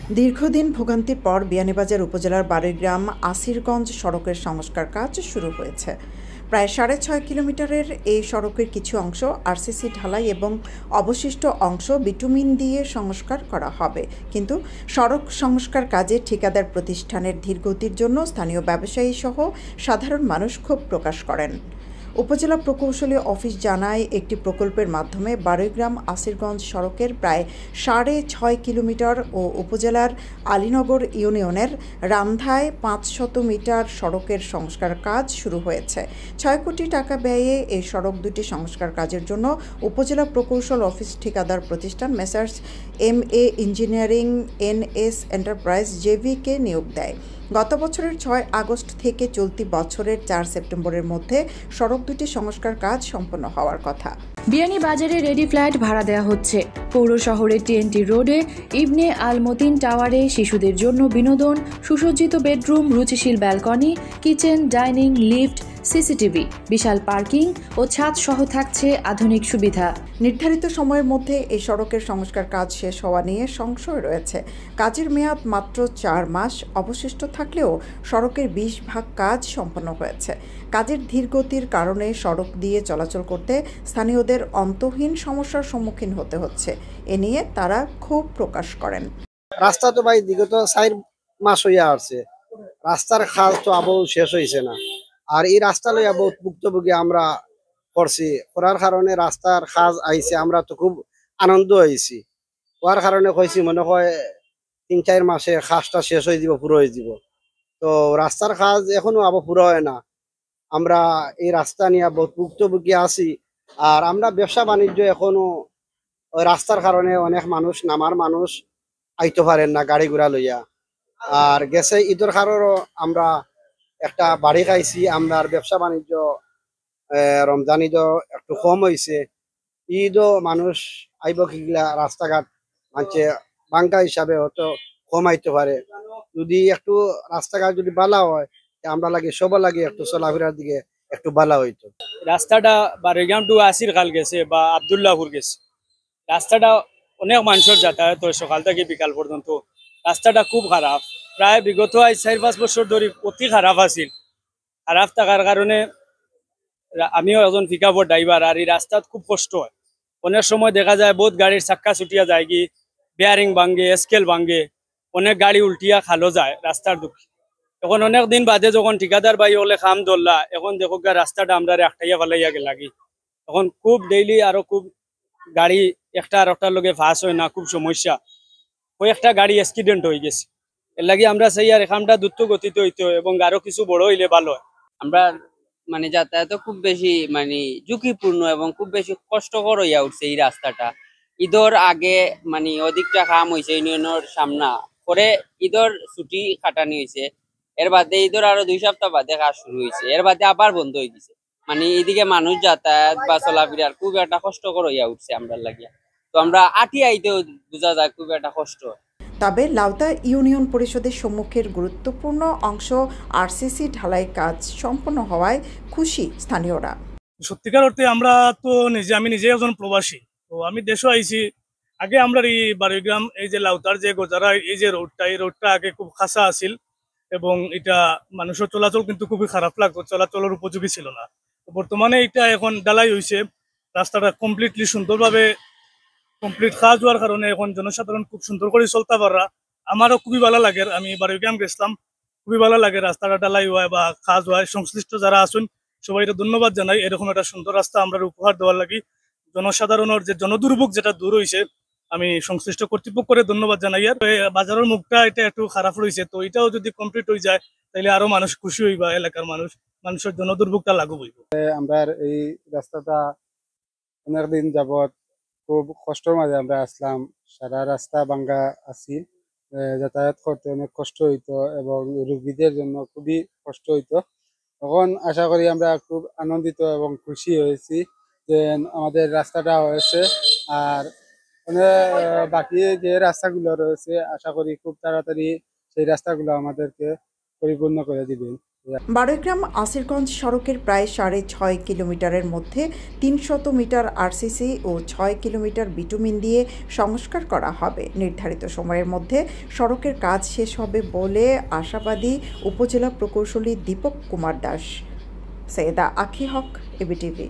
দীর্ঘদিন ভোগান্তির পর বিয়ানীবাজার উপজেলার বাড়িগ্রাম আসিরগঞ্জ সড়কের সংস্কার কাজ শুরু হয়েছে। প্রায় ৬.৫ কিলোমিটারের এই সড়কের কিছু অংশ আরসিসি ঢালাই এবং অবশিষ্ট অংশ বিটুমিন দিয়ে সংস্কার করা হবে। কিন্তু সড়ক সংস্কার কাজে ঠিকাদার প্রতিষ্ঠানের ধীরগতির জন্য স্থানীয় ব্যবসায়ী সহ সাধারণ মানুষ ক্ষোভ প্রকাশ করেন। উপজেলা প্রকৌশলী অফিস জানায়, একটি প্রকল্পের মাধ্যমে বাড়িগ্রাম আসিরগঞ্জ সড়কের প্রায় ৬.৫ কিলোমিটার ও উপজেলার আলীনগর ইউনিয়নের রামধায় ৫০০ মিটার সড়কের সংস্কার কাজ শুরু হয়েছে। ৬ কোটি টাকা ব্যয়ে এই সড়ক দুটি সংস্কার কাজের জন্য উপজেলা প্রকৌশল অফিস ঠিকাদার প্রতিষ্ঠান messrs MA engineering NS enterprise JVকে নিয়োগ দেয়। গত বছরের ৬ আগস্ট থেকে চলতি বছরের ৪ সেপ্টেম্বরের মধ্যে সড়ক দুটি সংস্কার কাজ সম্পন্ন হওয়ার কথা। বিয়ানীবাজারে রেডি ফ্ল্যাট ভাড়া দেওয়া হচ্ছে। পৌর শহরের TNT রোডে ইবনে আল মতিন টাওয়ারে শিশুদের জন্য বিনোদন, সুসজ্জিত বেডরুম, রুচিশীল balcony, kitchen, dining, lift, CCTV, বিশাল পার্কিং ও ছাদ সহ থাকছে আধুনিক সুবিধা। নির্ধারিত সময়ের মধ্যে এই সড়কের সংস্কার কাজ শেষ হওয়া নিয়ে সংশয় রয়েছে। কাজের মেয়াদ মাত্র ৪ মাস অবশিষ্ট থাকলেও সড়কের ২০ ভাগ কাজ সম্পন্ন হয়েছে। কাজের ধীরগতির কারণে সড়ক দিয়ে চলাচল করতে স্থানীয়দের অন্তহীন সমস্যার সম্মুখীন হতে হচ্ছে। এ নিয়ে তারা ক্ষোভ প্রকাশ করেন। রাস্তা তো ভাই বিগত ৪ মাস হইয়া আসছে, রাস্তার কাজ তো আবৌ শেষ হয়েছে না। আর এই রাস্তা লইয়া বহুত ভুক্তভোগী আমরা করছি, করার কারণে রাস্তার কাজ আইছে, আমরা তো খুব আনন্দ হয়েছি। হওয়ার কারণে কইছি মনে হয় ৩-৪ মাসে কাজটা শেষ হয়ে যাব, পুরো হয়ে যাব। তো রাস্তার কাজ এখনো আবার পুরো হয় না। আমরা এই রাস্তা নিয়ে বহুত ভুক্তভোগী আছি। আর আমরা ব্যবসা বাণিজ্য এখনো ওই রাস্তার কারণে অনেক মানুষ, নামার মানুষ আইতে পারেন না গাড়ি ঘোড়া লইয়া। আর গেছে ঈদের কারণও আমরা একটা বাড়ি খাইছি, আমরা ব্যবসা বাণিজ্য রমজান ঈদও একটু কম হয়েছে। ঈদও মানুষ আইব কিগলা রাস্তাঘাট মানছে বাঙ্কা হিসাবে হয়তো কম আইতে পারে। যদি একটু রাস্তাঘাট যদি বালা হয়, আমরা লাগে সবার লাগে একটু চলাফেরার দিকে একটু বালা হইতো। রাস্তাটা বাড়িগ্রাম টু আসির খাল গেছে বা আবদুল্লাহপুর গেছে, রাস্তাটা অনেক মানুষের যাতায়াত হয় সকাল থেকে বিকাল পর্যন্ত। রাস্তাটা খুব খারাপ, প্রায় বিগত ৪-৫ বছর ধরে অতি খারাপ আছিল। খারাপ থাকার কারণে আমিও একজন পিকআপের ড্রাইভার, আর এই রাস্তাত খুব কষ্ট হয়। অনেক সময় দেখা যায় বহুত গাড়ির চাক্কা ছুটিয়া যায়, কি বেয়ারিং ভাঙ্গে, স্কেল ভাঙ্গে, অনেক গাড়ি উল্টিয়া খালো যায় রাস্তার দুঃখে। এখন অনেক দিন বাদে যখন ঠিকাদার ভাই হলে খাম ধরলা, এখন দেখো রাস্তাটা আমরা একটাইয়া ফেলাইয়া লাগি। এখন খুব ডেইলি আরো খুব গাড়ি একটা আর একটার লগে ফাঁস হয় না, খুব সমস্যা। ওই একটা গাড়ি অ্যাক্সিডেন্ট হয়ে গেছে, এর লাগে আমরা চাই আর এখানটা দ্রুত গতিতে হইতো এবং আরো কিছু বড় হইলে ভালো হয়। আমরা যাতায়াত খুব বেশি ঝুঁকিপূর্ণ এবং খুব বেশি কষ্টকর হইয়া উঠছে এই রাস্তাটা। ঈদর আগে অধিকটা কাম হয়েছে ইউনিয়নের সামনা করে, ঈদর ছুটি কাটানি হয়েছে, এর বাদে ঈদর আরো ২ সপ্তাহ বাদে কাজ শুরু হয়েছে, এর বাদে আবার বন্ধ হয়ে গেছে। এদিকে মানুষ যাতায়াত বা চলাফেরার খুব একটা কষ্টকর হইয়া উঠছে আমরা লাগিয়া। তো আমরা আটি আইতেও বোঝা যায় খুব একটা কষ্ট। তবে লাউতা ইউনিয়ন পরিষদের সম্মুখের গুরুত্বপূর্ণ অংশ আরসিসি ঢালাই কাজ সম্পন্ন হওয়ায় খুশি স্থানীয়রা। সত্যিকার অর্থে আমরা তো আমি নিজে একজন প্রবাসী, তো আমি দেশও আইছি। আগে আমরা এই বাড়িগ্রাম এই যে লাউতার যে গোজারা এই যে রোডটা, এই রোডটা আগে খুব খাসা আছিল এবং এটা মানুষের চলাচল কিন্তু খুবই খারাপ লাগতো, চলাচলের উপযোগী ছিল না। তো বর্তমানে এটা এখন ডালাই হয়েছে, রাস্তাটা কমপ্লিটলি সুন্দরভাবে কমপ্লিট কাজ হওয়ার কারণে এখন জনসাধারণ খুব সুন্দর করে চলতে পারা। আমারও খুবই ভালো লাগে, আমি বাড়িগ্রাম গেছিলাম, খুবই ভালো লাগে রাস্তাটা ডালাই হয় বা কাজ হয়। সংশ্লিষ্ট যারা আছেন সবাই ধন্যবাদ জানাই, এরকম একটা সুন্দর রাস্তা আমরা উপহার দেওয়ার লাগি। জনসাধারণের যে জনদুর্ভোগ যেটা দূর হয়েছে, আমি সংশ্লিষ্ট কর্তৃপক্ষের ধন্যবাদ জানাই। আর বাজারের মুখটা এটা একটু খারাপ রয়েছে, তো এটাও যদি কমপ্লিট হয়ে যায় তাহলে আরো মানুষ খুশি হইবা, এলাকার মানুষের জনদুর্ভোগটা লাঘব হইব। আমরা এই রাস্তাটা অনেকদিন যাবৎ খুব কষ্টের মাঝে আমরা আসলাম, সারা রাস্তা ভাঙ্গা আছি, যাতায়াত করতে অনেক কষ্ট হইতো এবং রোগীদের জন্য খুবই কষ্ট হইতো। তখন আশা করি আমরা খুব আনন্দিত এবং খুশি হয়েছি যে আমাদের রাস্তাটা হয়েছে। আর বাকি যে রাস্তাগুলো রয়েছে আশা করি খুব তাড়াতাড়ি সেই রাস্তাগুলো আমাদেরকে পরিপূর্ণ করে দিবেন। বারৈগ্রাম আসিরগঞ্জ সড়কের প্রায় 6.5 কিলোমিটারের মধ্যে 300 মিটার আরসিসি ও 6 কিলোমিটার বিটুমিন দিয়ে সংস্কার করা হবে। নির্ধারিত সময়ের মধ্যে সড়কের কাজ শেষ হবে বলে আশাবাদী উপজেলা প্রকৌশলী দীপক কুমার দাস। সৈয়দা আখি হক, এবিটিভি।